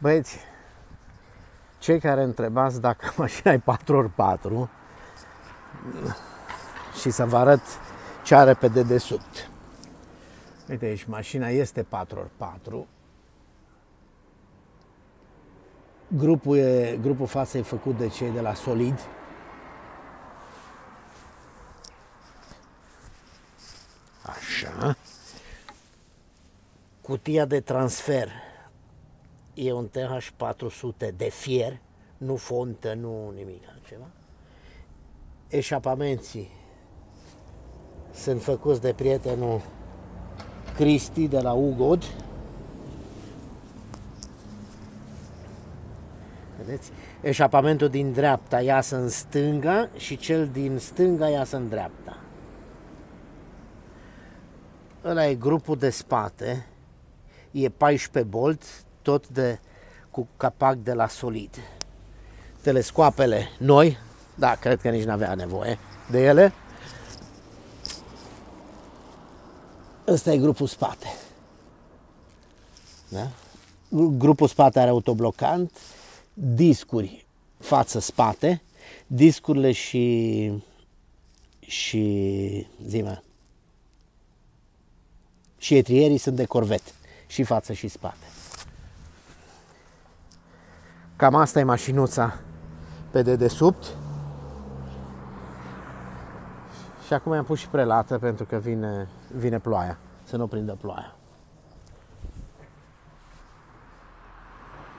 Băieți, cei care întrebați dacă mașina e 4x4 și să vă arăt ce are pe dedesubt. Uite aici, mașina este 4x4. Grupul față e făcut de cei de la Solid. Așa. Cutia de transfer e un TH400 de fier, nu fontă, nu nimic altceva. Eșapamenții sunt făcuți de prietenul Cristi de la Ugod. Vedeți? Eșapamentul din dreapta iasă în stânga și cel din stânga iasă în dreapta. Ăla e grupul de spate, e 14 bolt, tot cu capac de la Solid. Telescoapele noi, da, cred că nici n-avea nevoie de ele. Ăsta e grupul spate. Da? Grupul spate are autoblocant, discuri față-spate, discurile și etrierii sunt de Corvette, și față și spate. Cam asta e mașinuța pe dedesubt. Și acum i-am pus și prelată pentru că vine ploaia, să nu prindă ploaia.